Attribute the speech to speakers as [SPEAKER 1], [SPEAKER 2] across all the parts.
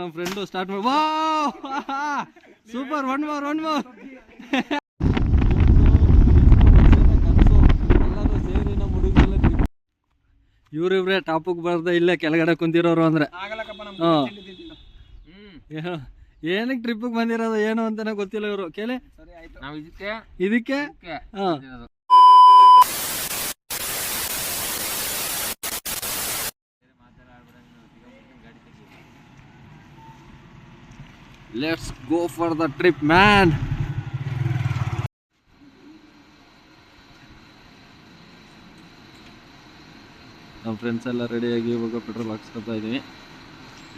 [SPEAKER 1] ನಮ್ಮ friend start ಮಾಡಿ ವಾ ಸೂಪರ್ ಒನ್ ಮೋರ್ ಇವ್ರಿವ್ರೆ ಟಾಪಿಗೆ ಬರ್ದೆ ಇಲ್ಲೇ ಕೆಳಗಡೆ ಕುಂತಿರೋರು ಅಂದ್ರೆ ಏನಕ್ಕೆ ಟ್ರಿಪ್ಪಿಗೆ ಬಂದಿರೋದು ಏನು ಅಂತಾನೆ ಗೊತ್ತಿಲ್ಲ ಇವರು ಕೇಳಿ ಇದಕ್ಕೆ let's go for the trip man. ನಮ್ಮ ಫ್ರೆಂಡ್ಸ್ ಎಲ್ಲ ರೆಡಿಯಾಗಿ ಇವಾಗ ಪೆಟ್ರೋಲ್ ಹಾಕ್ಸ್ಕೊತಾ ಇದ್ದೀವಿ.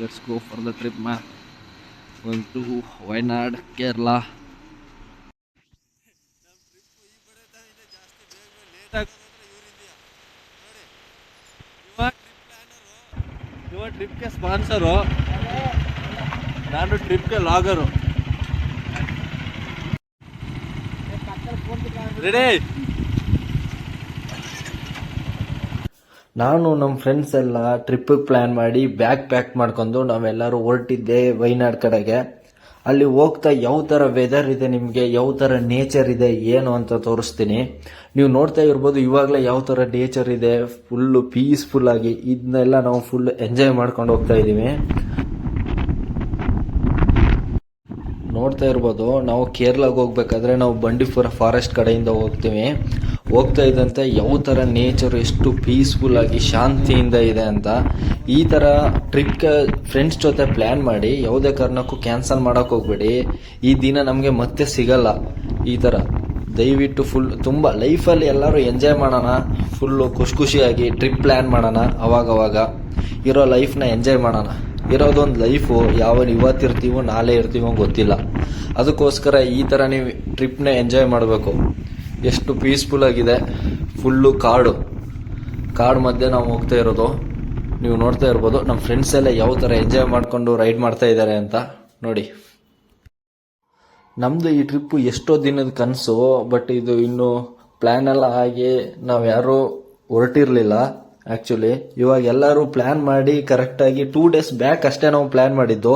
[SPEAKER 1] Let's go for the trip man. Going to Wayanad Kerala. ಇವ ಟ್ರಿಪ್ಗೆ ಸ್ಪಾನ್ಸರು, ನಾನು ಟ್ರಿಪ್ಗೆ ಲಾಗರು. ರೆಡಿ?
[SPEAKER 2] ನಾನು ನಮ್ಮ ಫ್ರೆಂಡ್ಸ್ ಎಲ್ಲ ಟ್ರಿಪ್ಪಿಗೆ ಪ್ಲ್ಯಾನ್ ಮಾಡಿ ಬ್ಯಾಗ್ ಪ್ಯಾಕ್ ಮಾಡ್ಕೊಂಡು ನಾವೆಲ್ಲರೂ ಹೊರಟಿದ್ದೆ ವಯನಾಡ್ ಕಡೆಗೆ. ಅಲ್ಲಿ ಹೋಗ್ತಾ ಯಾವ ಥರ ವೆದರ್ ಇದೆ, ನಿಮಗೆ ಯಾವ ಥರ ನೇಚರ್ ಇದೆ ಏನು ಅಂತ ತೋರಿಸ್ತೀನಿ. ನೀವು ನೋಡ್ತಾ ಇರ್ಬೋದು ಇವಾಗಲೇ ಯಾವ ಥರ ನೇಚರ್ ಇದೆ, ಫುಲ್ಲು ಪೀಸ್ಫುಲ್ ಆಗಿ. ಇದನ್ನೆಲ್ಲ ನಾವು ಫುಲ್ ಎಂಜಾಯ್ ಮಾಡ್ಕೊಂಡು ಹೋಗ್ತಾ ಇದ್ದೀವಿ. ನೋಡ್ತಾ ಇರ್ಬೋದು, ನಾವು ಕೇರಳಕ್ಕೆ ಹೋಗ್ಬೇಕಾದ್ರೆ ನಾವು ಬಂಡೀಪುರ ಫಾರೆಸ್ಟ್ ಕಡೆಯಿಂದ ಹೋಗ್ತಾ ಇದ್ದಂತೆ ಯಾವ ಥರ ನೇಚರ್ ಎಷ್ಟು ಪೀಸ್ಫುಲ್ ಆಗಿ ಶಾಂತಿಯಿಂದ ಇದೆ ಅಂತ. ಈ ಥರ ಟ್ರಿಪ್ಗೆ ಫ್ರೆಂಡ್ಸ್ ಜೊತೆ ಪ್ಲ್ಯಾನ್ ಮಾಡಿ ಯಾವುದೇ ಕಾರಣಕ್ಕೂ ಕ್ಯಾನ್ಸಲ್ ಮಾಡೋಕ್ಕೆ ಹೋಗ್ಬೇಡಿ. ಈ ದಿನ ನಮಗೆ ಮತ್ತೆ ಸಿಗಲ್ಲ. ಈ ಥರ ದಯವಿಟ್ಟು ಫುಲ್ ತುಂಬ ಲೈಫಲ್ಲಿ ಎಲ್ಲರೂ ಎಂಜಾಯ್ ಮಾಡೋಣ, ಫುಲ್ಲು ಖುಷಿಯಾಗಿ ಟ್ರಿಪ್ ಪ್ಲ್ಯಾನ್ ಮಾಡೋಣ. ಅವಾಗವಾಗ ಇರೋ ಲೈಫ್ನ ಎಂಜಾಯ್ ಮಾಡೋಣ. ಇರೋದೊಂದು ಲೈಫು, ಇವತ್ತಿರ್ತೀವೋ ನಾಳೆ ಇರ್ತೀವೋ ಗೊತ್ತಿಲ್ಲ. ಅದಕ್ಕೋಸ್ಕರ ಈ ಥರ ನೀವು ಟ್ರಿಪ್ನ ಎಂಜಾಯ್ ಮಾಡಬೇಕು. ಎಷ್ಟು ಪೀಸ್ಫುಲ್ ಆಗಿದೆ, ಫುಲ್ಲು ಕಾಡು ಮಧ್ಯೆ ನಾವು ಹೋಗ್ತಾ ಇರೋದು. ನೀವು ನೋಡ್ತಾ ಇರ್ಬೋದು ನಮ್ಮ ಫ್ರೆಂಡ್ಸ್ ಎಲ್ಲ ಯಾವ ಥರ ಎಂಜಾಯ್ ಮಾಡಿಕೊಂಡು ರೈಡ್ ಮಾಡ್ತಾ ಇದ್ದಾರೆ ಅಂತ ನೋಡಿ. ನಮ್ಮದು ಈ ಟ್ರಿಪ್ಪು ಎಷ್ಟೋ ದಿನದ ಕನಸು, ಬಟ್ ಇದು ಇನ್ನೂ ಪ್ಲ್ಯಾನ್ ಎಲ್ಲ ಆಗಿ ನಾವು ಯಾರೂ ಹೊರಟಿರಲಿಲ್ಲ. ಆ್ಯಕ್ಚುಲಿ ಇವಾಗ ಎಲ್ಲರೂ ಪ್ಲ್ಯಾನ್ ಮಾಡಿ ಕರೆಕ್ಟಾಗಿ 2 days ಬ್ಯಾಕ್ ಅಷ್ಟೇ ನಾವು ಪ್ಲ್ಯಾನ್ ಮಾಡಿದ್ದು.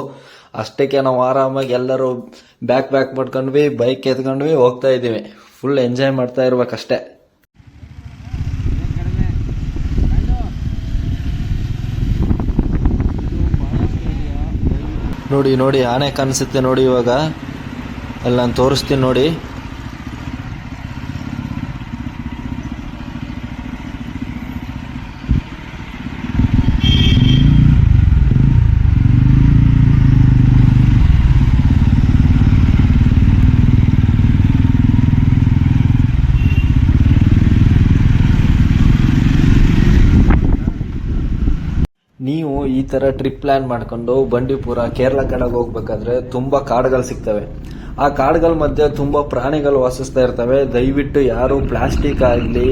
[SPEAKER 2] ಅಷ್ಟಕ್ಕೆ ನಾವು ಆರಾಮಾಗಿ ಎಲ್ಲರೂ ಬ್ಯಾಕ್ ಮಾಡ್ಕೊಂಡ್ವಿ, ಬೈಕ್ ಎತ್ಕೊಂಡ್ವಿ, ಹೋಗ್ತಾ ಇದ್ದೀವಿ. ಫುಲ್ ಎಂಜಾಯ್ ಮಾಡ್ತಾ ಇರ್ಬೇಕಷ್ಟೇ. ನೋಡಿ ಆನೆ ಕಾಣಿಸುತ್ತೆ ನೋಡಿ. ಇವಾಗ ಅಲ್ಲಿ ನಾನು ತೋರಿಸ್ತೀನಿ ನೋಡಿ. ನೀವು ಈ ಥರ ಟ್ರಿಪ್ ಪ್ಲ್ಯಾನ್ ಮಾಡ್ಕೊಂಡು ಬಂಡೀಪುರ ಕೇರಳ ಕಡೆಗೆ ಹೋಗ್ಬೇಕಾದ್ರೆ ತುಂಬ ಕಾಡುಗಳು ಸಿಗ್ತವೆ. ಆ ಕಾಡುಗಳ ಮಧ್ಯೆ ತುಂಬ ಪ್ರಾಣಿಗಳು ವಾಸಿಸ್ತಾ ಇರ್ತವೆ. ದಯವಿಟ್ಟು ಯಾರು ಪ್ಲಾಸ್ಟಿಕ್ ಆಗಲಿ,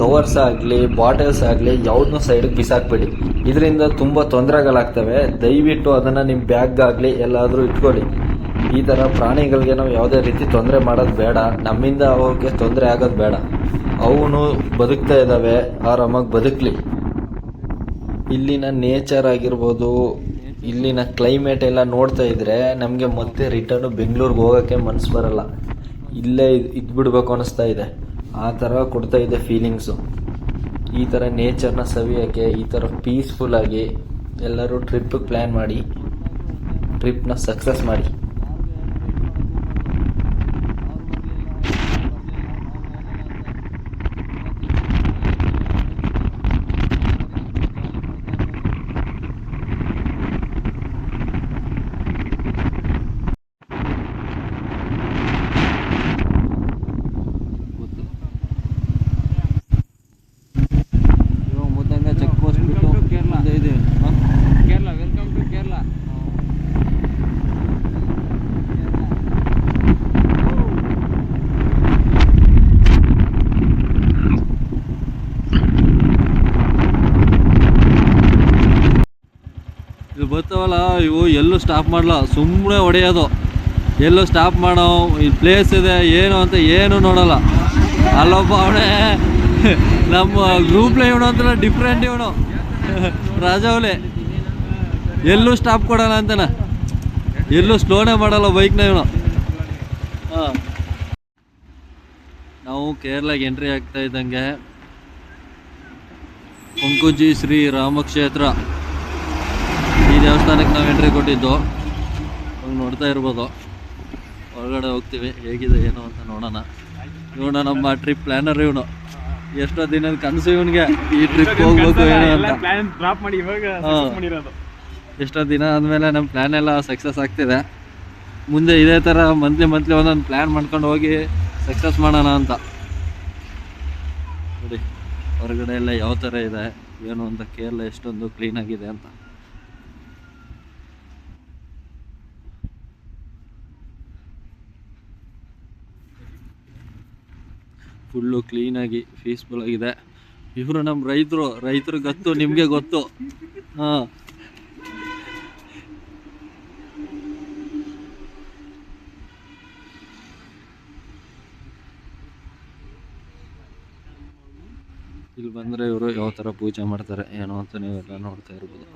[SPEAKER 2] ಕವರ್ಸ್ ಆಗಲಿ, ಬಾಟಲ್ಸ್ ಆಗಲಿ ಯಾವುದನ್ನೂ ಸೈಡಿಗೆ ಬಿಸಾಕ್ಬೇಡಿ. ಇದರಿಂದ ತುಂಬ ತೊಂದರೆಗಳಾಗ್ತವೆ. ದಯವಿಟ್ಟು ಅದನ್ನು ನಿಮ್ಮ ಬ್ಯಾಗ್ಗಾಗಲಿ ಎಲ್ಲಾದರೂ ಇಟ್ಕೊಳ್ಳಿ. ಈ ಥರ ಪ್ರಾಣಿಗಳಿಗೆ ನಾವು ಯಾವುದೇ ರೀತಿ ತೊಂದರೆ ಮಾಡೋದು ಬೇಡ. ನಮ್ಮಿಂದ ಅವಕ್ಕೆ ತೊಂದರೆ ಆಗೋದು ಬೇಡ. ಅವನು ಬದುಕ್ತಾ ಇದ್ದಾವೆ, ಆರಾಮಾಗಿ ಬದುಕಲಿ. ಇಲ್ಲಿನ ನೇಚರ್ ಆಗಿರ್ಬೋದು, ಇಲ್ಲಿನ ಕ್ಲೈಮೇಟ್ ಎಲ್ಲ ನೋಡ್ತಾ ಇದ್ರೆ ನಮಗೆ ಮತ್ತೆ ರಿಟರ್ನು ಬೆಂಗಳೂರಿಗೆ ಹೋಗೋಕ್ಕೆ ಮನಸ್ಸು ಬರಲ್ಲ. ಇಲ್ಲೇ ಇದ್ಬಿಡ್ಬೇಕು ಅನ್ನಿಸ್ತಾ ಇದೆ. ಆ ಥರ ಕೊಡ್ತಾ ಇದೆ ಫೀಲಿಂಗ್ಸು. ಈ ಥರ ನೇಚರ್ನ ಸವಿಯೋಕ್ಕೆ ಈ ಥರ ಪೀಸ್ಫುಲ್ಲಾಗಿ ಎಲ್ಲರೂ ಟ್ರಿಪ್ಪಿಗೆ ಪ್ಲ್ಯಾನ್ ಮಾಡಿ ಟ್ರಿಪ್ನ ಸಕ್ಸಸ್ ಮಾಡಿ.
[SPEAKER 1] ಬರ್ತಾವಲ್ಲ ಇವು ಎಲ್ಲೂ ಸ್ಟಾಪ್ ಮಾಡಲ್ಲ, ಸುಮ್ಮನೆ ಹೊಡೆಯೋದು. ಎಲ್ಲೂ ಸ್ಟಾಪ್ ಮಾಡೋ ಈ ಪ್ಲೇಸ್ ಇದೆ ಏನು ಅಂತ ಏನು ನೋಡಲ್ಲ. ಅಲ್ಲೊಬ್ಬ ಅವನೇ ನಮ್ಮ ಗ್ರೂಪ್ಲೆ ಇವನು ಅಂತ ಡಿಫ್ರೆಂಟ್ ಇವನು ರಾಜವಲೆ, ಎಲ್ಲೂ ಸ್ಟಾಪ್ ಕೊಡೋಣ ಅಂತಾನ. ಎಲ್ಲೂ ಸ್ಲೋನೇ ಮಾಡಲ್ಲ ಬೈಕ್ನ ಇವನು. ಹಾಂ, ನಾವು ಕೇರಳಗೆ ಎಂಟ್ರಿ ಆಗ್ತಾ ಇದ್ದಂಗೆ ಪಂಕುಜಿ ಶ್ರೀ ರಾಮಕ್ಷೇತ್ರ ಈ ದೇವಸ್ಥಾನಕ್ಕೆ ನಾವು ಎಂಟ್ರಿ ಕೊಟ್ಟಿದ್ದು. ನೋಡ್ತಾ ಇರ್ಬೋದು. ಹೊರಗಡೆ ಹೋಗ್ತೀವಿ, ಹೇಗಿದೆ ಏನು ಅಂತ ನೋಡೋಣ. ಇವನು ನಮ್ಮ ಟ್ರಿಪ್ ಪ್ಲ್ಯಾನರ್. ಇವನು ಎಷ್ಟೋ ದಿನದ ಕನಸು ಇವನಿಗೆ ಈ ಟ್ರಿಪ್ ಹೋಗ್ಬೇಕು ಏನು ಅಂತ. ಎಷ್ಟೋ ದಿನ ಆದಮೇಲೆ ನಮ್ಮ ಪ್ಲ್ಯಾನ್ ಎಲ್ಲ ಸಕ್ಸಸ್ ಆಗ್ತಿದೆ. ಮುಂದೆ ಇದೇ ಥರ ಮಂತ್ಲಿ ಒಂದೊಂದು ಪ್ಲ್ಯಾನ್ ಮಾಡ್ಕೊಂಡು ಹೋಗಿ ಸಕ್ಸಸ್ ಮಾಡೋಣ ಅಂತ. ನೋಡಿ ಹೊರಗಡೆ ಎಲ್ಲ ಯಾವ ಥರ ಇದೆ ಏನು ಅಂತ, ಕೇರಳ ಎಷ್ಟೊಂದು ಕ್ಲೀನಾಗಿದೆ ಅಂತ. ಫುಲ್ಲು ಕ್ಲೀನಾಗಿ ಪೀಸ್ಫುಲ್ ಆಗಿದೆ. ಇವರು ನಮ್ಮ ರೈತರು ಗೊತ್ತು, ನಿಮಗೆ ಗೊತ್ತು. ಹಾಂ, ಇಲ್ಲಿ ಬಂದರೆ ಇವರು ಯಾವ ಥರ ಪೂಜೆ ಮಾಡ್ತಾರೆ ಏನೋ ಅಂತ ನೀವೆಲ್ಲ ನೋಡ್ತಾ ಇರ್ಬೋದು.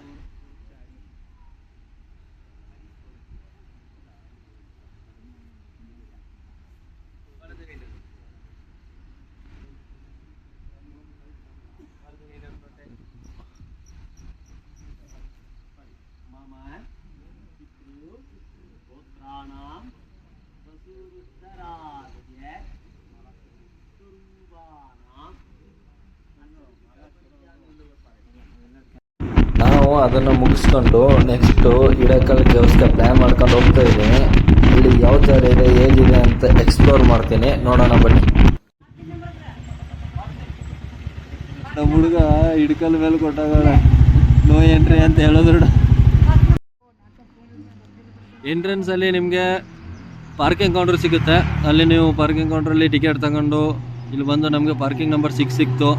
[SPEAKER 2] ನಾವು ಅದನ್ನು ಮುಗಿಸ್ಕೊಂಡು ನೆಕ್ಸ್ಟು ಹಿಡಕಲ್ ಕೇವ್ಸ್ಗೆ ಪ್ಲ್ಯಾನ್ ಮಾಡ್ಕೊಂಡು ಹೋಗ್ತಾ ಇದ್ದೀನಿ. ಇಲ್ಲಿ ಯಾವ ಥರ ಇದೆ ಹೇಗಿದೆ ಅಂತ ಎಕ್ಸ್ಪ್ಲೋರ್ ಮಾಡ್ತೀನಿ, ನೋಡೋಣ ಬನ್ನಿ.
[SPEAKER 1] ನಮ್ಮ ಹುಡುಗ ಹಿಡ್ಕಲ್ ಮೇಲೆ ಕೊಟ್ಟಾಗ ನೋ ಎಂಟ್ರಿ ಅಂತ ಹೇಳಿದ್ರು. ಎಂಟ್ರೆನ್ಸಲ್ಲಿ ನಿಮಗೆ ಪಾರ್ಕಿಂಗ್ ಕೌಂಟ್ರ್ ಸಿಗುತ್ತೆ. ಅಲ್ಲಿ ನೀವು ಪಾರ್ಕಿಂಗ್ ಕೌಂಟ್ರಲ್ಲಿ ಟಿಕೆಟ್ ತಗೊಂಡು ಇಲ್ಲಿ ಬಂದು ನಮಗೆ ಪಾರ್ಕಿಂಗ್ ನಂಬರ್ 6 ಸಿಕ್ತು.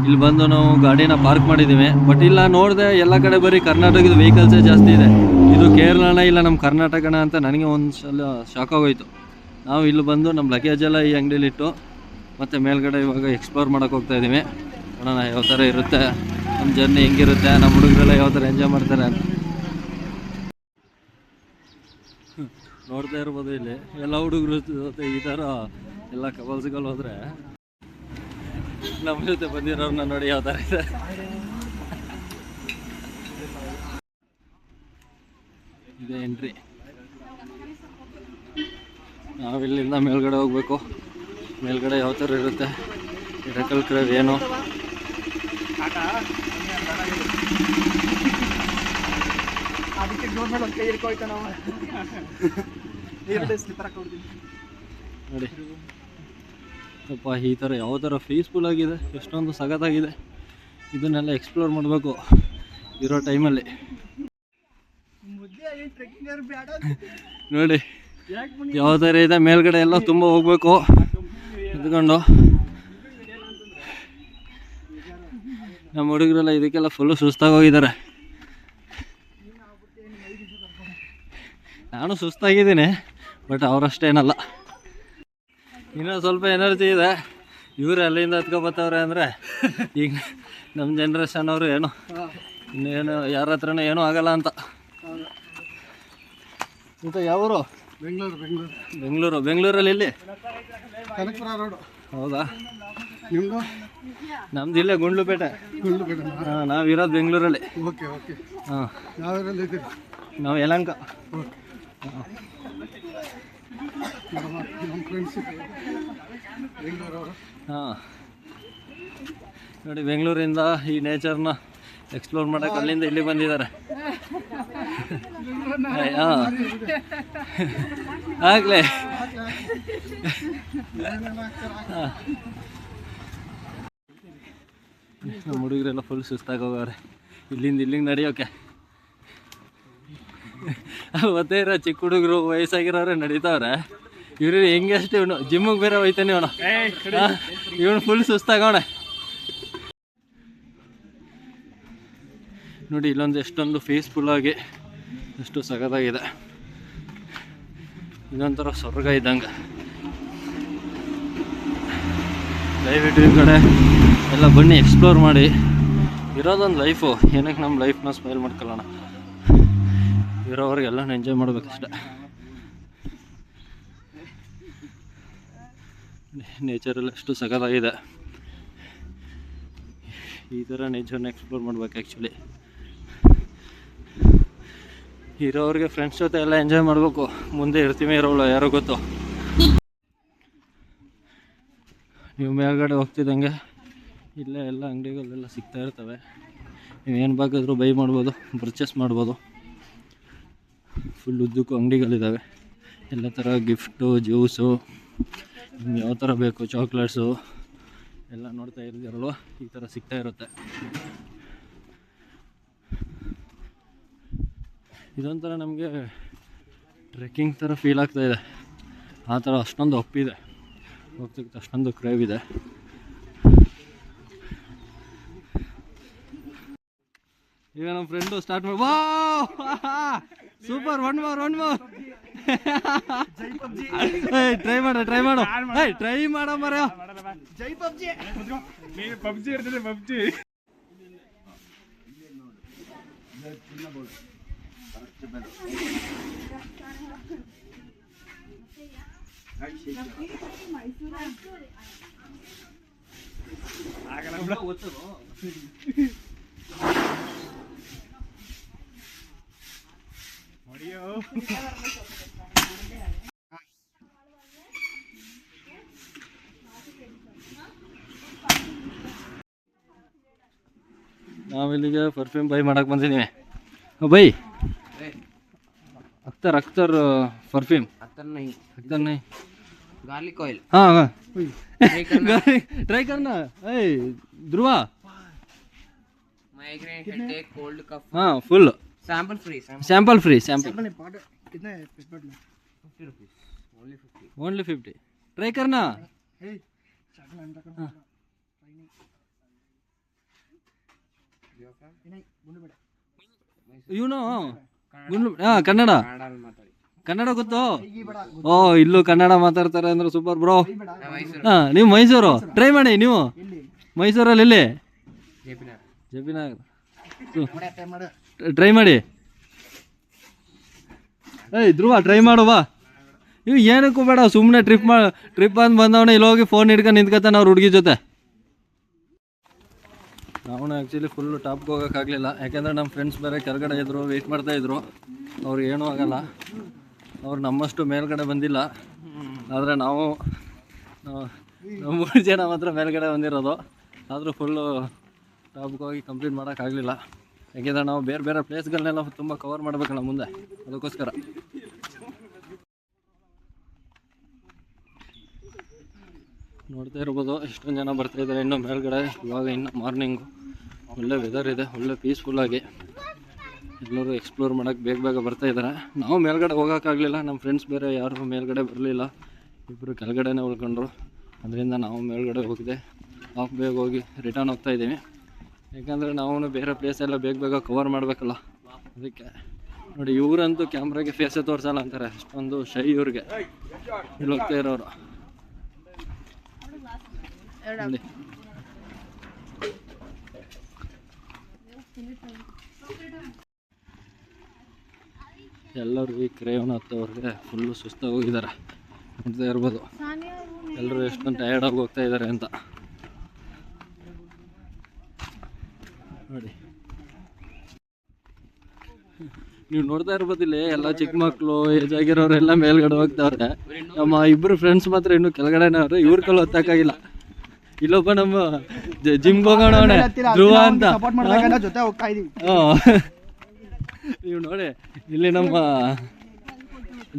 [SPEAKER 1] ಇಲ್ಲಿ ಬಂದು ನಾವು ಗಾಡಿನ ಪಾರ್ಕ್ ಮಾಡಿದ್ದೀವಿ. ಬಟ್ ಇಲ್ಲ ನೋಡಿದೆ ಎಲ್ಲ ಕಡೆ ಬರೀ ಕರ್ನಾಟಕದ ವೆಹಿಕಲ್ಸೇ ಜಾಸ್ತಿ ಇದೆ. ಇದು ಕೇರಳನ ಇಲ್ಲ ನಮ್ಮ ಕರ್ನಾಟಕನ ಅಂತ ನನಗೆ ಒಂದು ಸಲ ಶಾಕ್ ಆಗೋಯ್ತು. ನಾವು ಇಲ್ಲಿ ಬಂದು ನಮ್ಮ ಲಗೇಜೆಲ್ಲ ಈ ಅಂಗಡಿಲಿಟ್ಟು ಮತ್ತು ಮೇಲ್ಗಡೆ ಇವಾಗ ಎಕ್ಸ್ಪ್ಲೋರ್ ಮಾಡೋಕ್ಕೆ ಹೋಗ್ತಾ ಇದ್ದೀವಿ. ನೋಡೋಣ ಯಾವ ಥರ ಇರುತ್ತೆ ನಮ್ಮ ಜರ್ನಿ, ಹೆಂಗಿರುತ್ತೆ, ನಮ್ಮ ಹುಡುಗರೆಲ್ಲ ಯಾವ ಥರ ಎಂಜಾಯ್ ಮಾಡ್ತಾರೆ ಅಂತ ನೋಡ್ತಾ ಇರ್ಬೋದು. ಇಲ್ಲಿ ಎಲ್ಲ ಹುಡುಗರು ಜೊತೆ ಈ ಥರ ಎಲ್ಲ ಕಪಲ್ಸ್ಗಳು ಹೋದರೆ ನಮ್ಮ ಜೊತೆ ಬಂದಿರೋರನ್ನ ನೋಡಿ ಯಾವ ಥರ ಇದೆ. ಇದೇ ಎಂಟ್ರಿ. ನಾವಿಲ್ಲಿಂದ ಮೇಲ್ಗಡೆ ಹೋಗ್ಬೇಕು. ಮೇಲ್ಗಡೆ ಯಾವ ಥರ ಇರುತ್ತೆ, ಹಿಡಕಲ್ ಕೇವ್ ಏನು, ನೋಡಿ ಅಪ್ಪ ಈ ಥರ ಯಾವ ಥರ ಪೀಸ್ಫುಲ್ ಆಗಿದೆ, ಎಷ್ಟೊಂದು ಸಖತ್ತಾಗಿದೆ. ಇದನ್ನೆಲ್ಲ ಎಕ್ಸ್ಪ್ಲೋರ್ ಮಾಡಬೇಕು ಇರೋ ಟೈಮಲ್ಲಿ. ನೋಡಿ ಯಾವ ಥರ ಇದೆ, ಮೇಲ್ಗಡೆ ಎಲ್ಲ ತುಂಬ ಹೋಗ್ಬೇಕು ಎತ್ಕೊಂಡು. ನಮ್ಮ ಹುಡುಗರೆಲ್ಲ ಇದಕ್ಕೆಲ್ಲ ಫುಲ್ಲು ಸುಸ್ತಾಗಿ ಹೋಗಿದ್ದಾರೆ. ನಾನು ಸುಸ್ತಾಗಿದ್ದೀನಿ, ಬಟ್ ಅವರಷ್ಟೇನಲ್ಲ. ಇನ್ನೂ ಸ್ವಲ್ಪ ಎನರ್ಜಿ ಇದೆ. ಇವರು ಅಲ್ಲಿಂದ ಹತ್ಕೊಬತ್ತವ್ರೆ ಅಂದರೆ ಈಗ ನಮ್ಮ ಜನ್ರೇಷನ್ ಅವರು ಏನು ಇನ್ನೇನು ಯಾರ ಹತ್ರನೂ ಏನೂ ಆಗಲ್ಲ ಅಂತ. ಇಂಥ ಯಾವರು? ಬೆಂಗಳೂರಲ್ಲಿ ಎಲ್ಲಿ? ಹೌದಾ?
[SPEAKER 3] ನಿಮ್ಮದು?
[SPEAKER 1] ನಮ್ದು ಇಲ್ಲೇ ಗುಂಡ್ಲುಪೇಟೆ. ಹಾಂ, ನಾವಿರೋದು ಬೆಂಗಳೂರಲ್ಲಿ. ಹಾಂ, ನಾವು ಯಲಹಂಕ. ಹಾಂ, ನೋಡಿ ಬೆಂಗಳೂರಿಂದ ಈ ನೇಚರ್ನ ಎಕ್ಸ್ಪ್ಲೋರ್ ಮಾಡೋಕೆ ಅಲ್ಲಿಂದ ಇಲ್ಲಿ ಬಂದಿದ್ದಾರೆ. ಹಾಂ, ಆಗಲೇ ನಮ್ಮ ಹುಡುಗರೆಲ್ಲ ಫುಲ್ ಸುಸ್ತಾಗಿ ಹೋಗವ್ರೆ ಇಲ್ಲಿಂದ ನಡೆಯೋಕೆ. ಅವತ್ತೇ ಇರೋ ಚಿಕ್ಕ ಹುಡುಗರು ವಯಸ್ಸಾಗಿರೋರೆ ನಡೀತಾವ್ರೆ. ಇವ್ರು ಹೆಂಗೆ ಅಷ್ಟೇ, ಇವನು ಜಿಮ್ಮಿಗೆ ಬೇರೆ ಹೋಯ್ತಾನೆ. ಇವನು ಫುಲ್ ಸುಸ್ತಾಗವಣೆ. ನೋಡಿ ಇಲ್ಲೊಂದು ಎಷ್ಟೊಂದು ಪೀಸ್ಫುಲ್ಲಾಗಿ ಎಷ್ಟು ಸಖತ್ತಾಗಿದೆ. ಇದೊಂಥರ ಸ್ವರ್ಗ ಇದ್ದಂಗೆ. ದಯವಿಟ್ಟು ಈ ಕಡೆ ಎಲ್ಲ ಬನ್ನಿ, ಎಕ್ಸ್ಪ್ಲೋರ್ ಮಾಡಿ. ಇರೋದೊಂದು ಲೈಫು, ಏನಕ್ಕೆ ನಮ್ಮ ಲೈಫ್ನ ಸ್ಮೈಲ್ ಮಾಡ್ಕೊಳ್ಳೋಣ. ಇರೋವ್ರಿಗೆಲ್ಲ ಎಂಜಾಯ್ ಮಾಡ್ಬೇಕಷ್ಟೆ. ನೇಚರೆಲ್ಲ ಎಷ್ಟು ಸಖತ್ತಾಗಿದೆ. ಈ ಥರ ನೇಚರ್ನ ಎಕ್ಸ್ಪ್ಲೋರ್ ಮಾಡ್ಬೇಕು ಆ್ಯಕ್ಚುಲಿ. ಇರೋರಿಗೆ ಫ್ರೆಂಡ್ಸ್ ಜೊತೆ ಎಲ್ಲ ಎಂಜಾಯ್ ಮಾಡಬೇಕು. ಮುಂದೆ ಇರ್ತೀವಿ ಇರೋಲ್ಲ ಯಾರೋ ಗೊತ್ತು. ನೀವು ಮೇಲ್ಗಡೆ ಹೋಗ್ತಿದ್ದಂಗೆ ಇಲ್ಲೇ ಎಲ್ಲ ಅಂಗಡಿಗಳೆಲ್ಲ ಸಿಗ್ತಾ ಇರ್ತವೆ. ನೀವೇನು ಬೇಕಾದರೂ ಬೈ ಮಾಡ್ಬೋದು, ಪರ್ಚೇಸ್ ಮಾಡ್ಬೋದು. ಫುಲ್ ಉದ್ದಕ್ಕೂ ಅಂಗಡಿಗಳಿದ್ದಾವೆ. ಎಲ್ಲ ಥರ ಗಿಫ್ಟು, ಜ್ಯೂಸು, ನಿಮ್ಗೆ ಯಾವ ಥರ ಬೇಕು, ಚಾಕ್ಲೇಟ್ಸು ಎಲ್ಲ ನೋಡ್ತಾ ಇರ್ತೀರಲ್ವ, ಈ ಥರ ಸಿಗ್ತಾ ಇರುತ್ತೆ. ಇದೊಂಥರ ನಮಗೆ ಟ್ರೆಕ್ಕಿಂಗ್ ಥರ ಫೀಲ್ ಆಗ್ತಾಯಿದೆ. ಆ ಥರ ಅಷ್ಟೊಂದು ಅಪ್ಪಿದೆ, ಹೋಗ್ತಿತ್ತು ಅಷ್ಟೊಂದು ಕ್ರೇವ್ ಇದೆ. ಈಗ ನಮ್ಮ ಫ್ರೆಂಡು ಸ್ಟಾರ್ಟ್ ಮಾಡಿ, ವಾ ಸೂಪರ್, ಒನ್ ಮೋರ್ ಟ್ರೈ ಮಾಡು ಟ್ರೈ ಮಾಡೋ ಮರ.
[SPEAKER 3] ಜೈ ಪಬ್ಜಿ ಪಬ್ಜಿ ಇರ್ತದೆ ಪಬ್ಜಿ.
[SPEAKER 1] ನಾವಿಲ್ಲಿಗೆ ಪರ್ಫ್ಯೂಮ್ ಬೈ ಮಾಡಕ್ಕೆ ಬಂದಿದ್ದೀವಿ. ಬೈ ಅಖ್ತರ್ ಪರ್ಫ್ಯೂಮ್ अख्तर नहीं
[SPEAKER 3] गार्लिक ऑयल.
[SPEAKER 1] हाँ ट्राई करना. ध्रुवा
[SPEAKER 3] माइग्रेन हेडेक कोल्ड कफ.
[SPEAKER 1] हाँ फुल
[SPEAKER 3] सैंपल फ्री.
[SPEAKER 4] कितना है इस बट में?
[SPEAKER 3] 50 रुपीस.
[SPEAKER 1] ओनली 50. ट्राई करना. यू नो ಕನ್ನಡ ಕನ್ನಡ ಗೊತ್ತು. ಓ ಇಲ್ಲೂ ಕನ್ನಡ ಮಾತಾಡ್ತಾರೆ ಅಂದ್ರೆ ಸೂಪರ್ ಬ್ರೋ. ಹಾಂ ನೀವು ಮೈಸೂರು, ಟ್ರೈ ಮಾಡಿ. ನೀವು ಮೈಸೂರಲ್ಲಿ ಎಲ್ಲಿ? J P Nagar. ಟ್ರೈ ಮಾಡಿ. ಧ್ರುವ ಟ್ರೈ ಮಾಡು ಬಾ. ನೀವು ಏನಕ್ಕೂ ಬೇಡ, ಸುಮ್ಮನೆ ಟ್ರಿಪ್ ಅಂತ ಬಂದವನೇ ಇಲ್ಲಿ ಹೋಗಿ ಫೋನ್ ಹಿಡ್ಕೊಂಡು ನಿಂತ್ಕೊತಾನೆ ಅವ್ರ ಹುಡುಗಿ ಜೊತೆ. ನಾವು ಆ್ಯಕ್ಚುಲಿ ಫುಲ್ಲು ಟಾಪ್ಗೆ ಹೋಗೋಕ್ಕಾಗಲಿಲ್ಲ, ಯಾಕೆಂದರೆ ನಮ್ಮ ಫ್ರೆಂಡ್ಸ್ ಬೇರೆ ಕೆಳಗಡೆ ಇದ್ದರು, ವೆಯ್ಟ್ ಮಾಡ್ತಾಯಿದ್ರು. ಅವ್ರಿಗೆ ಏನೂ ಆಗೋಲ್ಲ, ಅವ್ರು ನಮ್ಮಷ್ಟು ಮೇಲ್ಗಡೆ ಬಂದಿಲ್ಲ. ಆದರೆ ನಾವು 3 ಜನ ಮಾತ್ರ ಮೇಲ್ಗಡೆ ಬಂದಿರೋದು. ಆದರೂ ಫುಲ್ಲು ಟಾಪ್ಗೆ ಹೋಗಿ ಕಂಪ್ಲೀಟ್ ಮಾಡೋಕ್ಕಾಗಲಿಲ್ಲ, ಯಾಕೆಂದರೆ ನಾವು ಬೇರೆ ಬೇರೆ ಪ್ಲೇಸ್ಗಳನ್ನೆಲ್ಲ ತುಂಬ ಕವರ್ ಮಾಡಬೇಕಲ್ಲ ಮುಂದೆ, ಅದಕ್ಕೋಸ್ಕರ. ನೋಡ್ತಾ ಇರ್ಬೋದು ಎಷ್ಟೊಂದು ಜನ ಬರ್ತಾಯಿದ್ದಾರೆ ಇನ್ನೂ ಮೇಲ್ಗಡೆ. ಇವಾಗ ಇನ್ನು ಮಾರ್ನಿಂಗು, ಒಳ್ಳೆ ವೆದರ್ ಇದೆ, ಒಳ್ಳೆ ಪೀಸ್ಫುಲ್ಲಾಗಿ ಎಲ್ಲರೂ ಎಕ್ಸ್ಪ್ಲೋರ್ ಮಾಡೋಕ್ಕೆ ಬೇಗ ಬರ್ತಾಯಿದ್ದಾರೆ. ನಾವು ಮೇಲ್ಗಡೆ ಹೋಗೋಕ್ಕಾಗಲಿಲ್ಲ, ನಮ್ಮ ಫ್ರೆಂಡ್ಸ್ ಬೇರೆ ಯಾರು ಮೇಲ್ಗಡೆ ಬರಲಿಲ್ಲ, ಇಬ್ಬರು ಕೆಳಗಡೆನೇ ಉಳ್ಕೊಂಡ್ರು. ಅದರಿಂದ ನಾವು ಮೇಲ್ಗಡೆ ಹೋಗಿದೆ, ಬೇಗ ಹೋಗಿ ರಿಟರ್ನ್ ಹೋಗ್ತಾಯಿದ್ದೀವಿ. ಯಾಕಂದರೆ ನಾವು ಬೇರೆ ಪ್ಲೇಸೆಲ್ಲ ಬೇಗ ಕವರ್ ಮಾಡಬೇಕಲ್ಲ, ಅದಕ್ಕೆ. ನೋಡಿ ಇವರಂತೂ ಕ್ಯಾಮ್ರಾಗೆ ಫೇಸೇ ತೋರಿಸಲ್ಲ ಅಂತಾರೆ, ಅಷ್ಟೊಂದು ಶೈ ಇವ್ರಿಗೆ ಇಲ್ಲಿ ಹೋಗ್ತಾ ಇರೋರು. ಎಲ್ಲರೂ ಈ ಕ್ರೇವ್ನ ಹತ್ತವ್ರಿಗೆ ಫುಲ್ಲು ಸುಸ್ತಾಗಿ ಹೋಗಿದ್ದಾರೆ, ನೋಡ್ತಾ ಇರ್ಬೋದು ಎಲ್ಲರೂ ಎಷ್ಟೊಂದು ಟಯರ್ಡಾಗಿ ಹೋಗ್ತಾ ಇದ್ದಾರೆ ಅಂತ ನೋಡಿ. ನೀವು ನೋಡ್ತಾ ಇರ್ಬೋದಿಲ್ಲ, ಎಲ್ಲ ಚಿಕ್ಕ ಮಕ್ಕಳು, ಏಜ್ ಆಗಿರೋರೆಲ್ಲ ಮೇಲ್ಗಡೆ ಹೋಗ್ತಾವ್ರೆ. ನಮ್ಮ ಇಬ್ಬರು ಫ್ರೆಂಡ್ಸ್ ಮಾತ್ರ ಇನ್ನೂ ಕೆಳಗಡೆನೇ ಅವ್ರೆ, ಇವ್ರ ಕಲ್ಲು ಹೊತ್ತಾಗಿಲ್ಲ. ಇಲ್ಲೊಬ್ಬ ನಮ್ಮ ಜಿಮ್ಗೆ ಹೋಗೋಣ ಧ್ರುವ ಅಂತ. ನೀವು ನೋಡಿ ಇಲ್ಲಿ ನಮ್ಮ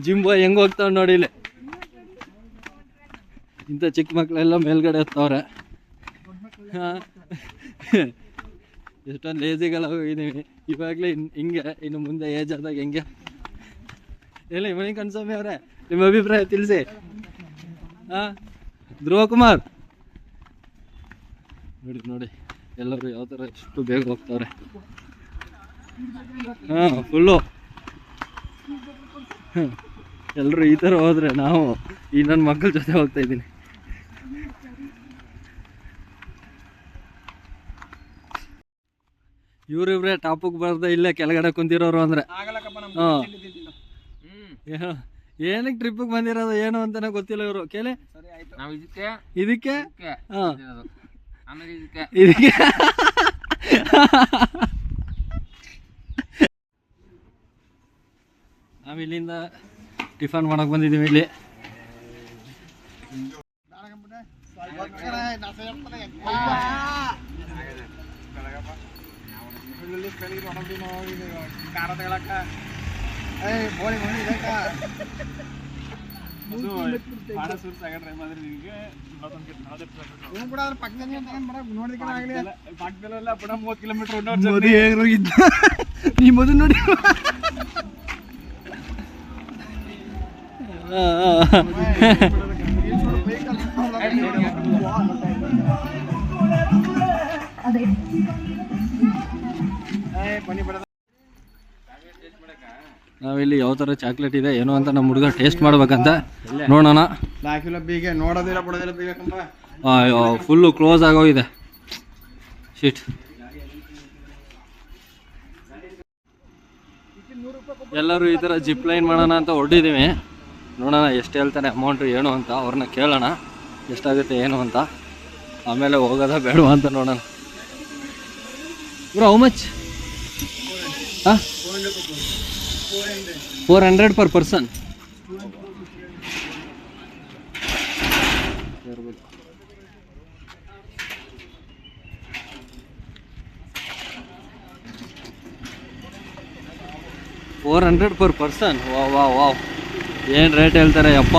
[SPEAKER 1] ಜಿಮ್ ಬಾಯ್ ಹೆಂಗೆ ಹೋಗ್ತಾವ ನೋಡಿ. ಇಲ್ಲಿ ಇಂಥ ಚಿಕ್ಕ ಮಕ್ಕಳೆಲ್ಲ ಮೇಲ್ಗಡೆ ಹತ್ತವ್ರೆ. ಹಾಂ, ಎಷ್ಟೊಂದು ಲೇಜಿಗೆಲ್ಲ ಹೋಗಿದ್ದೀವಿ. ಇವಾಗಲೇ ಹಿಂಗೆ, ಇನ್ನು ಮುಂದೆ ಏಜ್ ಆದಾಗ ಹೆಂಗೆ ಹೇಳಿ ಮಣಿ ಕನ್ಸ್ವಾಮಿ ಅವರೇ, ನಿಮ್ಮ ಅಭಿಪ್ರಾಯ ತಿಳಿಸಿ. ಹಾಂ, ಧ್ರುವ ಕುಮಾರ್ ನೋಡಿ ಎಲ್ಲರೂ ಯಾವ ಥರ ಎಷ್ಟು ಬೇಗ ಹೋಗ್ತಾವ್ರೆ. ಹಾಂ, ಫುಲ್ಲು ಎಲ್ಲರೂ ಈ ಥರ ಹೋದರೆ ನಾವು ಈ ನನ್ನ ಮಕ್ಕಳ ಜೊತೆ ಹೋಗ್ತಾಯಿದ್ದೀನಿ. ಇವ್ರಿಬ್ರೆ ಟಾಪಿಗೆ ಬರ್ದೆ ಇಲ್ಲೇ ಕೆಳಗಡೆ ಕುಂತಿರೋರು ಅಂದರೆ ಹಾಂ ಏನಕ್ಕೆ ಟ್ರಿಪ್ಪಿಗೆ ಬಂದಿರೋದು ಏನು ಅಂತಾನೆ ಗೊತ್ತಿಲ್ಲ ಇವರು ಕೇಳಿ
[SPEAKER 3] ನಾವು
[SPEAKER 1] ಇದಕ್ಕೆ ಹಾಂ
[SPEAKER 3] ಆಮೇಲೆ
[SPEAKER 1] ಇದಕ್ಕೆ ನಾವು ಇಲ್ಲಿಂದ ಟಿಫನ್ ಮಾಡಕ್ಕೆ ಬಂದಿದ್ದೀವಿ ಇಲ್ಲಿ ನೀ ಮೊದಲು ನೋಡಿ ನಾವಿಲ್ಲಿ ಯಾವ ಥರ ಚಾಕ್ಲೇಟ್ ಇದೆ ಏನೋ ಅಂತ ನಮ್ಮ ಹುಡುಗ ಟೇಸ್ಟ್ ಮಾಡ್ಬೇಕಂತ ನೋಡೋಣ. ಅಯ್ಯೋ ಫುಲ್ಲು ಕ್ಲೋಸ್ ಆಗೋಗಿದೆ ಶೀಟ್. ಎಲ್ಲರೂ ಈ ಥರ ಜಿಪ್ ಲೈನ್ ಮಾಡೋಣ ಅಂತ ಹೊರಟಿದ್ದೀವಿ. ನೋಡೋಣ ಎಷ್ಟು ಹೇಳ್ತಾರೆ ಅಮೌಂಟು ಏನು ಅಂತ ಅವ್ರನ್ನ ಕೇಳೋಣ ಎಷ್ಟಾಗುತ್ತೆ ಏನು ಅಂತ, ಆಮೇಲೆ ಹೋಗೋದ ಬೇಡವಾ ಅಂತ ನೋಡೋಣ. Bro how much? ಹಾಂ 400 per person. $400 per person. Wow wow wow, ಏನು ರೇಟ್ ಹೇಳ್ತಾರೆ ಯಪ್ಪ.